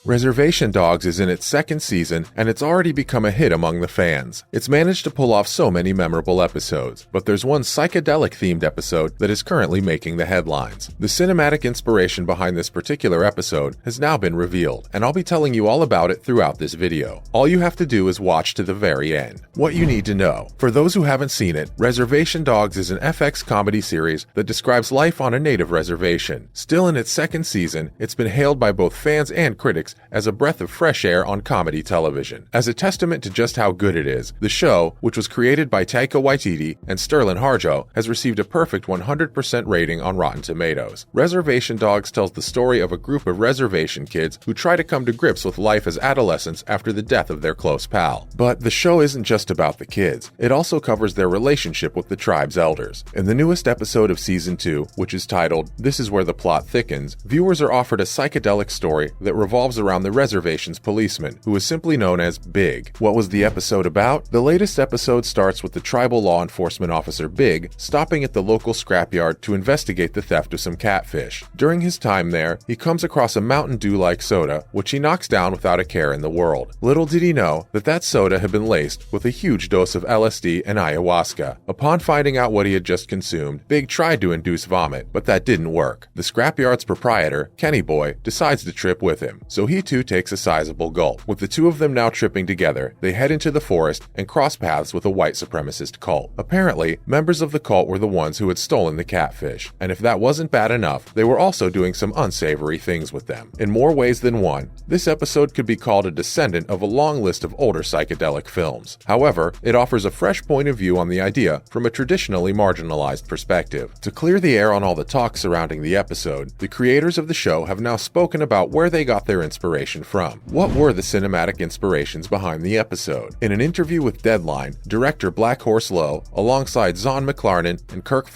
Reservation Dogs is in its second season, and it's already become a hit among the fans. It's managed to pull off so many memorable episodes, but there's one psychedelic-themed episode that is currently making the headlines. The cinematic inspiration behind this particular episode has now been revealed, and I'll be telling you all about it throughout this video. All you have to do is watch to the very end. What you need to know. For those who haven't seen it, Reservation Dogs is an FX comedy series that describes life on a native reservation. Still in its second season, it's been hailed by both fans and critics as a breath of fresh air on comedy television. As a testament to just how good it is, the show, which was created by Taika Waititi and Sterlin Harjo, has received a perfect 100% rating on Rotten Tomatoes. Reservation Dogs tells the story of a group of reservation kids who try to come to grips with life as adolescents after the death of their close pal. But the show isn't just about the kids. It also covers their relationship with the tribe's elders. In the newest episode of Season 2, which is titled "This is Where the Plot Thickens," viewers are offered a psychedelic story that revolves around the reservation's policeman, who is simply known as Big. What was the episode about? The latest episode starts with the tribal law enforcement officer Big stopping at the local scrapyard to investigate the theft of some catfish. During his time there, he comes across a Mountain Dew-like soda, which he knocks down without a care in the world. Little did he know that that soda had been laced with a huge dose of LSD and ayahuasca. Upon finding out what he had just consumed, Big tried to induce vomit, but that didn't work. The scrapyard's proprietor, Kenny Boy, decides to trip with him, so he too takes a sizable gulp. With the two of them now tripping together, they head into the forest and cross paths with a white supremacist cult. Apparently, members of the cult were the ones who had stolen the catfish, and if that wasn't bad enough, they were also doing some unsavory things with them. In more ways than one, this episode could be called a descendant of a long list of older psychedelic films. However, it offers a fresh point of view on the idea from a traditionally marginalized perspective. To clear the air on all the talk surrounding the episode, the creators of the show have now spoken about where they got their inspiration from. What were the cinematic inspirations behind the episode? In an interview with Deadline, director Blackhorse Lowe, alongside Zahn McClarnon and Kirk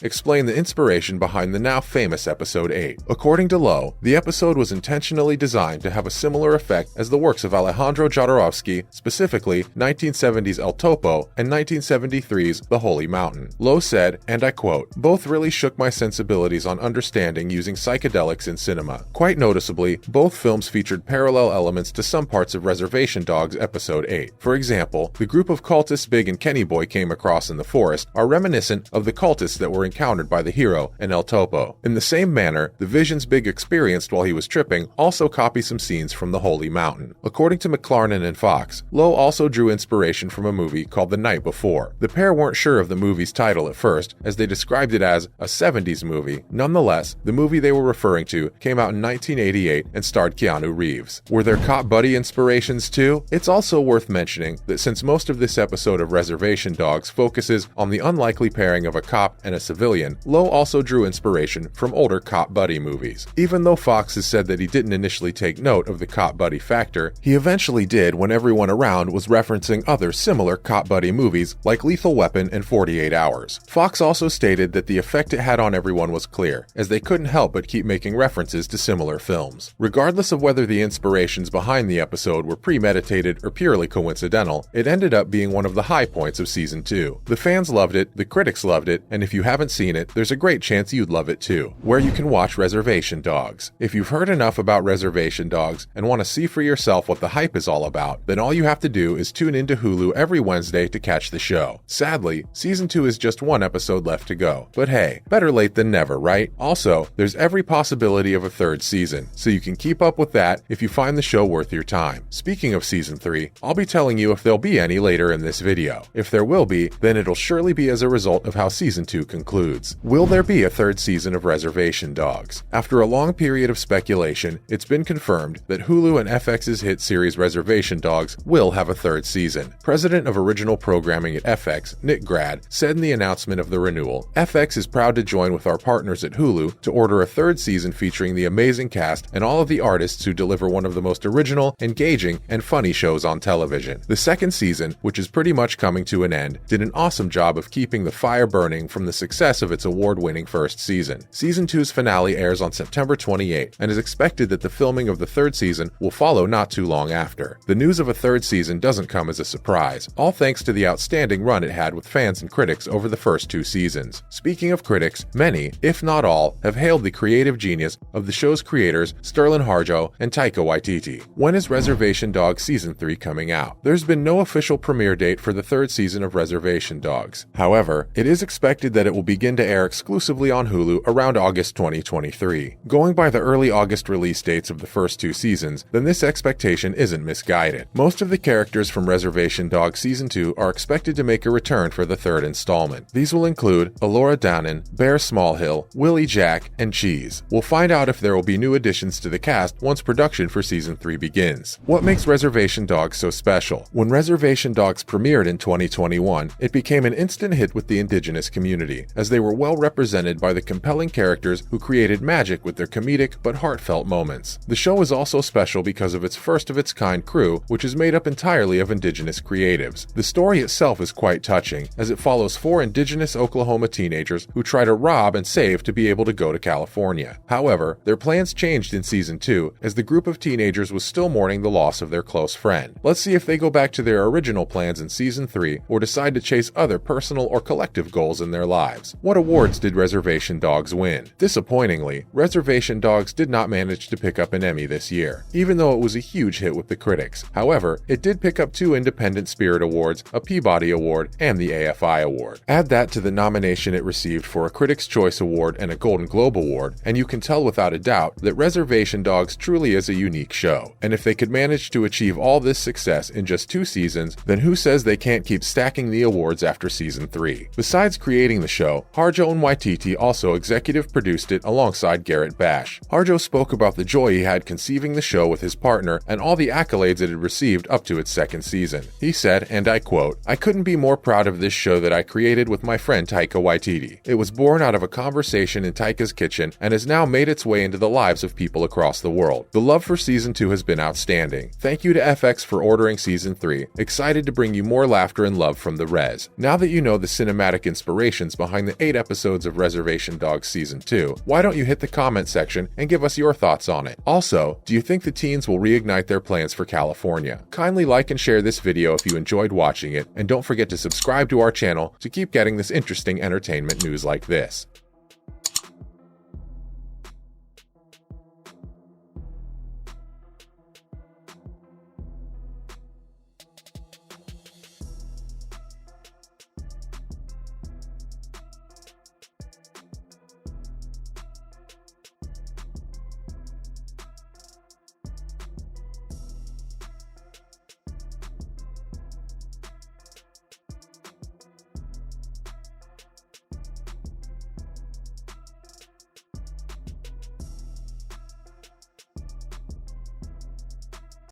explained the inspiration behind the now famous episode 8. According to Lowe, the episode was intentionally designed to have a similar effect as the works of Alejandro Jodorowsky, specifically 1970's El Topo and 1973's The Holy Mountain. Lowe said, and I quote, "Both really shook my sensibilities on understanding using psychedelics in cinema. Quite noticeably, both films featured parallel elements to some parts of Reservation Dogs episode 8. For example, the group of cultists Big and Kenny Boy came across in the forest are reminiscent of the cultists that were encountered by the hero in El Topo. In the same manner, the visions Big experienced while he was tripping also copy some scenes from The Holy Mountain." According to McClarnon and Fox, Lowe also drew inspiration from a movie called The Night Before. The pair weren't sure of the movie's title at first, as they described it as a 70s movie. Nonetheless, the movie they were referring to came out in 1988 and starred Keanu Reeves. Were there cop buddy inspirations too? It's also worth mentioning that since most of this episode of Reservation Dogs focuses on the unlikely pairing of a cop and a civilian, Lowe also drew inspiration from older cop buddy movies. Even though Fox has said that he didn't initially take note of the cop buddy factor, he eventually did when everyone around was referencing other similar cop buddy movies like Lethal Weapon and 48 Hours. Fox also stated that the effect it had on everyone was clear, as they couldn't help but keep making references to similar films. Regardless of whether the inspirations behind the episode were premeditated or purely coincidental, it ended up being one of the high points of Season 2. The fans loved it, the critics loved it, and if you haven't seen it, there's a great chance you'd love it too, where you can watch Reservation Dogs. If you've heard enough about Reservation Dogs and want to see for yourself what the hype is all about, then all you have to do is tune into Hulu every Wednesday to catch the show. Sadly, Season 2 is just one episode left to go, but hey, better late than never, right? Also, there's every possibility of a third season, so you can keep up with that if you find the show worth your time. Speaking of Season 3, I'll be telling you if there'll be any later in this video. If there will be, then it'll surely be as a result of how Season 2 concludes. Will there be a third season of Reservation Dogs? After a long period of speculation, it's been confirmed that Hulu and FX's hit series Reservation Dogs will have a third season. President of Original Programming at FX, Nick Grad, said in the announcement of the renewal, "FX is proud to join with our partners at Hulu to order a third season featuring the amazing cast and all of the artists who deliver one of the most original, engaging, and funny shows on television." The second season, which is pretty much coming to an end, did an awesome job of keeping the fire burning from the success of its award-winning first season. Season 2's finale airs on September 28, and is expected that the filming of the third season will follow not too long after. The news of a third season doesn't come as a surprise, all thanks to the outstanding run it had with fans and critics over the first two seasons. Speaking of critics, many, if not all, have hailed the creative genius of the show's creators Sterlin Harjo and Taika Waititi. When is Reservation Dogs Season 3 coming out? There's been no official premiere date for the third season of Reservation Dogs. However, it is expected that it will begin to air exclusively on Hulu around August 2023. Going by the early August release dates of the first two seasons, then this expectation isn't misguided. Most of the characters from Reservation Dogs Season 2 are expected to make a return for the third installment. These will include Elora Danan, Bear Smallhill, Willie Jack, and Cheese. We'll find out if there will be new additions to the cast once production for Season 3 begins. What makes Reservation Dogs so special? When Reservation Dogs premiered in 2021, it became an instant hit with the indigenous community, as they were well represented by the compelling characters who created magic with their comedic but heartfelt moments. The show is also special because of its first-of-its-kind crew, which is made up entirely of indigenous creatives. The story itself is quite touching, as it follows 4 indigenous Oklahoma teenagers who try to rob and save to be able to go to California. However, their plans changed in Season 2, as the group of teenagers was still mourning the loss of their close friend. Let's see if they go back to their original plans in Season 3 or decide to chase other personal or collective goals in their lives. What awards did Reservation Dogs win? Disappointingly, Reservation Dogs did not manage to pick up an Emmy this year, even though it was a huge hit with the critics. However, it did pick up 2 Independent Spirit Awards, a Peabody Award, and the AFI Award. Add that to the nomination it received for a Critics' Choice Award and a Golden Globe Award, and you can tell without a doubt that Reservation Dogs truly is a unique show. And if they could manage to achieve all this success in just 2 seasons, then who says they can't keep stacking the awards after Season 3? Besides creating the show, Harjo and Waititi also executive produced it alongside Garrett Bash. Harjo spoke about the joy he had conceiving the show with his partner and all the accolades it had received up to its second season. He said, and I quote, "I couldn't be more proud of this show that I created with my friend Taika Waititi. It was born out of a conversation in Taika's kitchen and has now made its way into the lives of people across the world. The love for Season 2 has been outstanding. Thank you to FX for ordering Season 3. Excited to bring you more laughter and love from the Res." Now that you know the cinematic inspirations behind the 8 episodes of Reservation Dogs Season 2, why don't you hit the comment section and give us your thoughts on it? Also, do you think the teens will reignite their plans for California? Kindly like and share this video if you enjoyed watching it, and don't forget to subscribe to our channel to keep getting this interesting entertainment news like this.